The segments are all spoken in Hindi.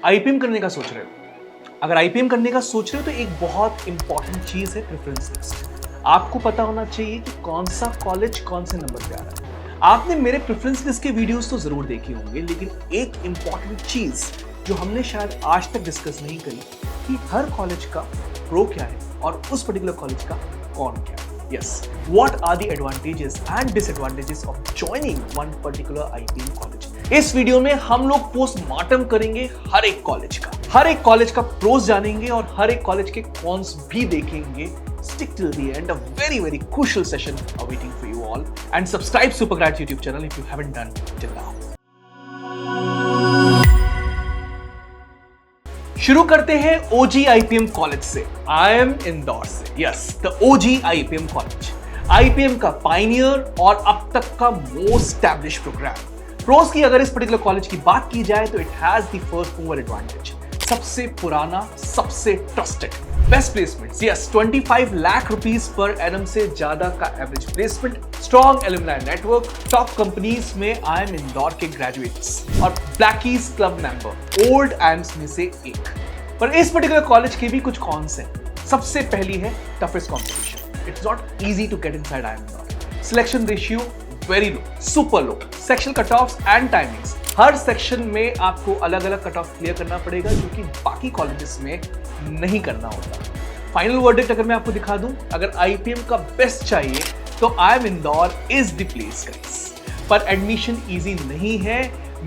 आईपीएम करने का सोच रहे हो? अगर आईपीएम करने का सोच रहे हो तो एक बहुत इंपॉर्टेंट चीज है प्रेफरेंस लिस्ट। आपको पता होना चाहिए कि कौन सा कॉलेज कौन से नंबर पे आ रहा है। आपने मेरे प्रेफरेंस लिस्ट के वीडियोस तो जरूर देखे होंगे, लेकिन एक इंपॉर्टेंट चीज जो हमने शायद आज तक डिस्कस नहीं करी कि हर कॉलेज का प्रो क्या है और उस पर्टिकुलर कॉलेज का कॉन क्या है। Yes, what are the advantages and disadvantages of joining one particular IPM college? इस वीडियो में हम लोग पोस्टमार्टम करेंगे हर एक कॉलेज का प्रोस जानेंगे और हर एक कॉलेज के कॉन्स भी देखेंगे। Stick till the end, a very crucial session awaiting for you all, and subscribe Supergrads YouTube channel if you haven't done till now. शुरू करते हैं ओजी आईपीएम कॉलेज से, आईएम इंदौर से। Yes, the OG IPM college, IPM का पाइनियर और अब तक का मोस्ट एस्टैब्लिश प्रोग्राम। प्रोस की अगर इस पर्टिकुलर कॉलेज की बात की जाए तो it has the first mover advantage. सबसे पुराना, सबसे trusted, best placements. Yes, 25 lakh rupees per annum से ज्यादा का average placement, strong alumni network, top companies में आईएम इंदौर के ग्रेजुएट्स और BLACKI's club member, old IIMs में से एक। पर इस पर्टिकुलर कॉलेज के भी कुछ कॉन्स हैं। सबसे पहली है toughest competition. It's not easy to get inside IIM Indore. Selection ratio very low, super low. Section cut offs and timings, हर सेक्शन में आपको अलग अलग कट ऑफ क्लियर करना पड़ेगा, जो कि बाकी कॉलेजेस में नहीं करना होता। फाइनल वर्डिक्ट अगर मैं आपको दिखा दूं, अगर आईपीएम का बेस्ट चाहिए तो IIM Indore is the place guys. पर एडमिशन इजी नहीं है,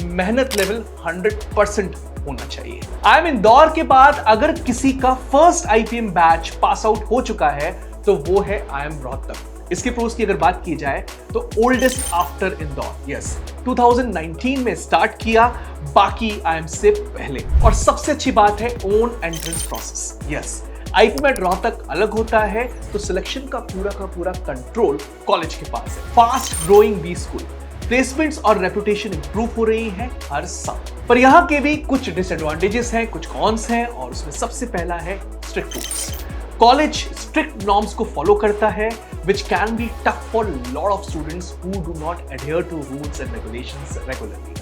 मेहनत लेवल 100% होना चाहिए। आईएम इंदौर के बाद अगर किसी का first IPM batch pass out हो चुका है तो वो है आईएम रोहतक। इसके प्रोस की अगर बात की जाए तो ओल्डेस्ट आफ्टर इंदौर। यस, 2019 में स्टार्ट किया, बाकी आईएम से पहले। और सबसे अच्छी बात है own entrance process. Yes, IPM at Rohtak अलग होता है, तो सिलेक्शन का पूरा कंट्रोल कॉलेज के पास है। Fast growing B school, placements और रेपुटेशन इंप्रूव हो रही है हर साल। पर यहाँ के भी कुछ डिसएडवांटेजेस हैं, कुछ कॉन्स हैं, और उसमें सबसे पहला है strict rules. College strict norms को फॉलो करता है, which can be tough for lot of students who do not adhere to rules and regulations regularly.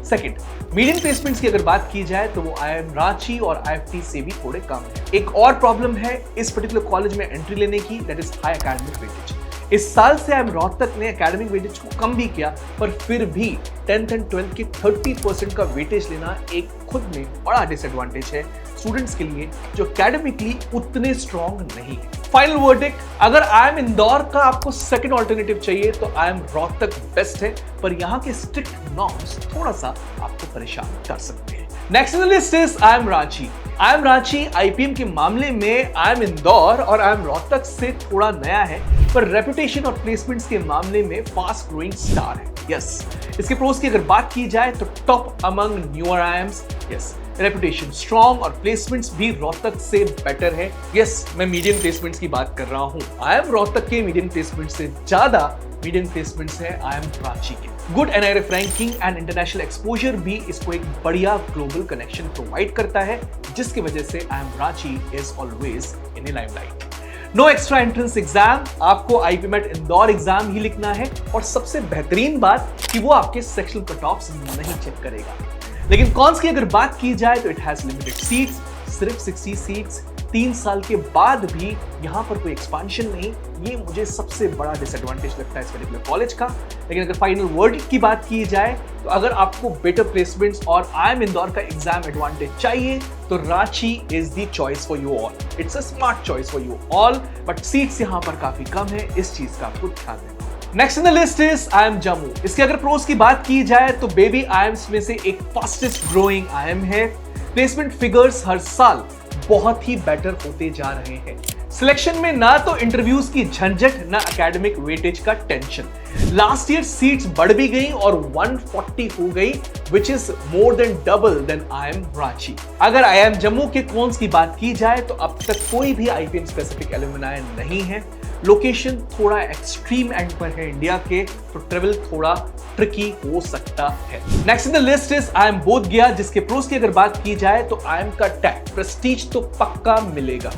Second, medium placements की अगर बात की जाए तो वो आईएम रांची और आईएफटी से भी थोड़े कम है। एक और प्रॉब्लम है इस पर्टिकुलर कॉलेज में एंट्री लेने की, that is high academic weightage. इस साल से आईएम रोहतक ने एकेडमिक वेटेज को कम भी किया, पर फिर भी 10th एंड 12th के 30% का वेटेज लेना एक खुद में बड़ा डिसएडवांटेज है स्टूडेंट्स के लिए जो एकेडमिकली उतने स्ट्रॉन्ग नहीं है। फाइनल वर्डिक्ट, अगर आईएम इंदौर का आपको सेकंड ऑल्टरनेटिव चाहिए तो आईएम रोहतक बेस्ट है, पर यहाँ के स्ट्रिक्ट नॉर्म्स थोड़ा सा आपको परेशान कर सकते हैं। Next in the list is IIM Ranchi. IIM Ranchi IPM के मामले में आईएम इंदौर और आईएम रोहतक से थोड़ा नया है, पर रेपुटेशन और प्लेसमेंट्स के मामले में फास्ट ग्रोइंग स्टार है। यस, इसके प्रोस की अगर बात की जाए तो top among newer IIMs. Yes, reputation strong और प्लेसमेंट्स भी रोहतक से बेटर है। यस, मैं मीडियम प्लेसमेंट्स की बात कर रहा हूं। आईएम रोहतक के मीडियम प्लेसमेंट से ज्यादा मीडियम प्लेसमेंट्स है आईएम रांची के। Good NIF ranking and international exposure भी इसको एक बढ़िया ग्लोबल कनेक्शन प्रोवाइड करता है, जिसकी वजह से IIM Ranchi is always in a limelight. No extra entrance exam, आपको आईपीएम एट इंदौर एग्जाम ही लिखना है, और सबसे बेहतरीन बात कि वो आपके सेक्शनल कट ऑफ्स नहीं चेक करेगा। लेकिन कॉन्स की अगर बात की जाए तो इट हैज लिमिटेड सीट्स, सिर्फ 60 सीट्स। 3 साल के बाद भी यहाँ पर कोई एक्सपांशन नहीं, ये मुझे सबसे बड़ा डिसएडवांटेज लगता है इस पर्टिकुलर कॉलेज का। लेकिन अगर फाइनल वर्ड की बात की जाए तो अगर आपको बेटर प्लेसमेंट्स और आईएम इंदौर का एग्जाम एडवांटेज चाहिए तो Ranchi is the choice for you all. It's a smart choice for you all, but seats यहाँ पर काफी कम है, इस चीज का आपको ध्यान देना। Next in the list is IIM Jammu. इसके अगर प्रोस की बात की जाए तो बेबी आईएम्स में से एक फास्टेस्ट ग्रोइंग आईएम है। प्लेसमेंट फिगर्स हर साल बहुत ही बेटर होते जा रहे हैं। सिलेक्शन में ना तो इंटरव्यूज की झंझट, ना एकेडमिक वेटेज का टेंशन। लास्ट ईयर सीट्स बढ़ भी गई और 140 हो गई, which is more than double than IIM Ranchi. अगर आईएम जम्मू के कॉन्स की बात की जाए तो अब तक कोई भी आईपीएम स्पेसिफिक एलुमनाई नहीं है। लोकेशन थोड़ा एक्सट्रीम एंड पर है इंडिया के, तो ट्रेवल थोड़ा ट्रिकी हो सकता है। Next in the list is IIM Bodhgaya, जिसके प्रोस की अगर बात की जाए तो आईएम का टैग प्रेस्टीज तो पक्का मिलेगा।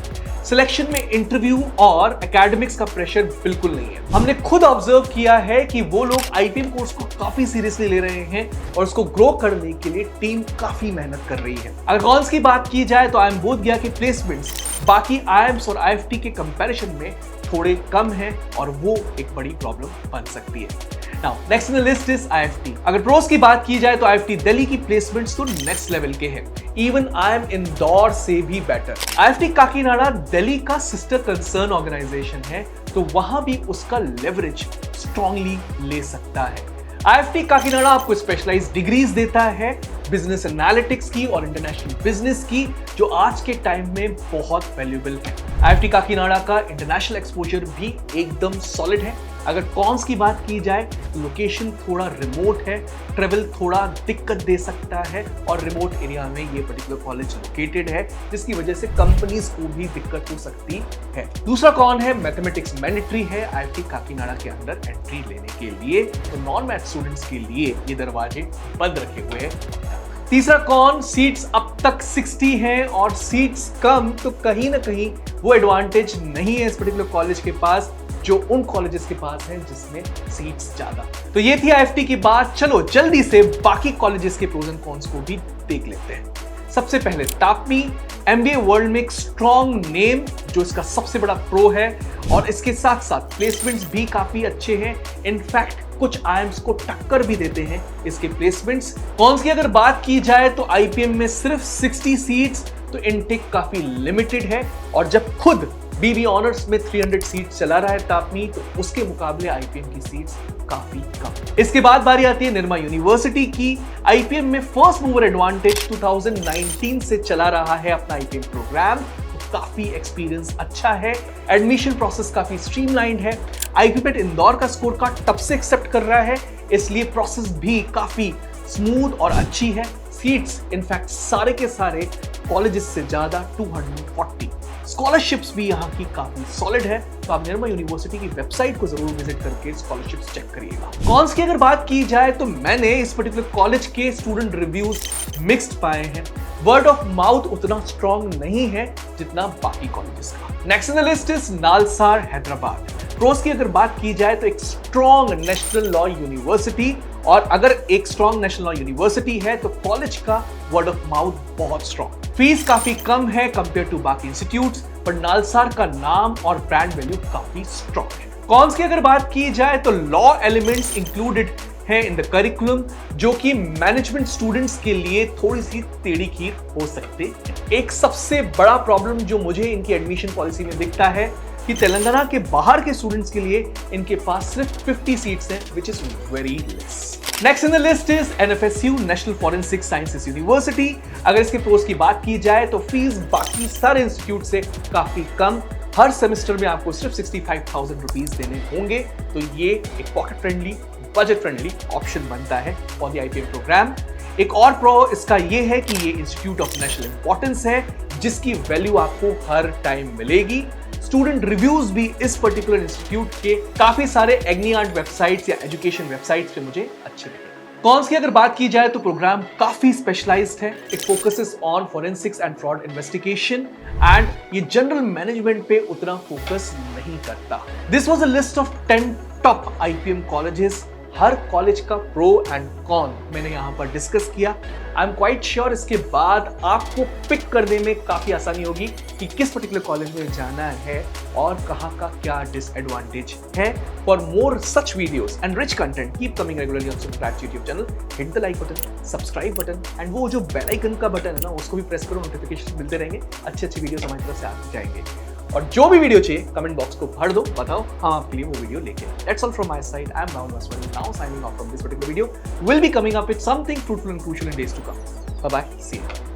सिलेक्शन में इंटरव्यू और एकेडमिक्स का प्रेशर बिल्कुल नहीं है। हमने खुद ऑब्जर्व किया है कि वो लोग आईपीएम कोर्स को काफी सीरियसली ले रहे हैं और उसको ग्रो करने के लिए टीम काफी मेहनत कर रही है। अगर कॉन्स की बात की जाए तो आईएम बोध गया कि प्लेसमेंट्स बाकी आईएम्स और आईएफटी के कंपैरिजन में थोड़े कम है और वो एक बड़ी प्रॉब्लम बन सकती है। Now, next in the list is IFT. अगर प्रोस की बात की जाए तो IFT दिल्ली की प्लेसमेंट्स तो नेक्स्ट लेवल के हैं। इवन IIM इंदौर से भी बेटर। IFT काकीनाडा दिल्ली का सिस्टर कंसर्न ऑर्गेनाइजेशन है, तो वहां भी उसका लेवरेज स्ट्रांगली ले सकता है। IFT काकीनाडा आपको स्पेशलाइज्ड डिग्रीज देता है बिजनेस एनालिटिक्स की और इंटरनेशनल बिजनेस की, जो आज के टाइम में बहुत वैल्यूएबल है। IFT काकीनाडा का इंटरनेशनल एक्सपोजर भी एकदम सॉलिड है। अगर कॉन्स की बात की जाए तो लोकेशन थोड़ा रिमोट है, ट्रेवल थोड़ा दिक्कत दे सकता है और रिमोट एरिया में ये पर्टिकुलर कॉलेज लोकेटेड है, जिसकी वजह से कंपनीज को भी दिक्कत हो सकती है। दूसरा कौन है, मैथमेटिक्स मैंडेटरी है IFT काकीनाडा के अंदर एंट्री लेने के लिए, तो नॉन मैथ स्टूडेंट्स के लिए ये दरवाजे बंद रखे हुए हैं। तीसरा कौन, सीट्स अब तक 60 हैं और सीट्स कम, तो कहीं ना कहीं वो एडवांटेज नहीं है इस पर्टिकुलर कॉलेज के पास जो उन कॉलेजेस के पास हैं जिसमें सीट्स ज्यादा। तो ये थी IFT की बात। चलो जल्दी से बाकी कॉलेजेस के प्रोज एंड कॉन्स को भी देख लेते हैं। सबसे पहले तापमी MBA वर्ल्ड में एक स्ट्रॉन्ग नेम जो इसका सबसे बड़ा प्रो है और इसके साथ साथ प्लेसमेंट्स भी काफी अच्छे हैं। इनफैक्ट कुछ IIMs को टक्कर भी देते हैं इसके प्लेसमेंट्स। कॉन्स की अगर बात की जाए तो IPM में सिर्फ 60 सीट्स, तो इनटेक काफी लिमिटेड है और जब खुद BB ऑनर्स में 300 सीट्स चला रहा है तापमी, तो उसके मुकाबले IPM की सीट्स काफी कम। इसके बाद बारी आती है निर्मा यूनिवर्सिटी की। IPM में फर्स्ट मूवर एडवांटेज 2019 से चला रहा है अपना IPM प्रोग्राम, तो काफी एक्सपीरियंस अच्छा है। एडमिशन प्रोसेस काफी स्ट्रीमलाइंड है। IPPET इंदौर का स्कोर कार्ड तब से एक्सेप्ट कर रहा है, इसलिए प्रोसेस भी काफी स्मूथ और अच्छी है। सीट्स इनफैक्ट सारे के सारे कॉलेजेस से ज्यादा 240। स्कॉलरशिप्स भी यहाँ की काफी सॉलिड है, तो आप निर्मा यूनिवर्सिटी की वेबसाइट को जरूर विजिट करके स्कॉलरशिप्स चेक करिएगा। कॉन्स की अगर बात की जाए तो मैंने इस पर्टिकुलर कॉलेज के स्टूडेंट रिव्यूज मिक्स्ड पाए हैं। वर्ड ऑफ माउथ उतना स्ट्रॉन्ग नहीं है जितना बाकी कॉलेजेस का। Next in the list is NALSAR Hyderabad. Pros की अगर बात की जाए तो एक स्ट्रॉन्ग नेशनल लॉ यूनिवर्सिटी, और अगर एक स्ट्रॉन्ग नेशनल लॉ यूनिवर्सिटी है तो कॉलेज का वर्ड ऑफ माउथ बहुत स्ट्रॉन्ग। फीस काफी कम है कंपेयर टू बाकी इंस्टीट्यूट्स, पर नालसार का नाम और ब्रांड वैल्यू काफी स्ट्रॉन्ग है। कॉन्स की अगर बात की जाए तो लॉ एलिमेंट्स इंक्लूडेड है इन द करिकुलम, जो कि मैनेजमेंट स्टूडेंट्स के लिए थोड़ी सी टेढ़ी खीर हो सकते हैं। एक सबसे बड़ा प्रॉब्लम जो मुझे इनकी एडमिशन पॉलिसी में दिखता है कि तेलंगाना के बाहर के स्टूडेंट्स के लिए इनके पास सिर्फ 50 सीट्स हैं, which is very less. Next in the list is NFSU national forensic sciences university. अगर इसके प्रोस की बात की जाए तो फीस बाकी सारे इंस्टीट्यूट से काफी कम। हर सेमेस्टर में आपको सिर्फ 65,000 रुपीज देने होंगे, तो ये एक pocket friendly, budget friendly option बनता है फॉर द IPM प्रोग्राम। एक और प्रो इसका ये है कि ये इंस्टीट्यूट ऑफ नेशनल इंपॉर्टेंस है, जिसकी वैल्यू आपको हर टाइम मिलेगी। स्टूडेंट रिव्यूज भी इस पर्टिकुलर इंस्टीट्यूट के काफी सारे एग्नियार्ड वेबसाइट्स या एजुकेशन वेबसाइट्स पे मुझे अच्छे लगे। कॉन्स की अगर बात की जाए तो प्रोग्राम काफी स्पेशलाइज्ड है। It focuses on forensics and fraud investigation and ये जनरल मैनेजमेंट पे उतना फोकस नहीं करता। This was a list of 10 top IPM colleges. Her college का प्रो एंड कॉन मैंने यहाँ पर डिस्कस किया। आई एम क्वाइट श्योर इसके बाद आपको पिक करने में काफी आसानी होगी कि किस पर्टिकुलर कॉलेज में जाना है और कहाँ का क्या डिसएडवांटेज है। For more such videos and rich content keep coming regularly on superfact YouTube channel. Hit the like button, subscribe button and वो जो बेल आइकन का बटन है ना, उसको भी प्रेस करो, नोटिफिकेशन मिलते रहेंगे। अच्छे वीडियोस हमारी तरफ से आते जाएंगे और जो भी वीडियो चाहिए कमेंट बॉक्स को भर दो, बताओ हम आपके लिए वो वीडियो लेके। That's all from my side. I am Rahul Vaswani, now signing off from this particular video. We'll be coming up with something fruitful and crucial in days to come. Bye bye. See you.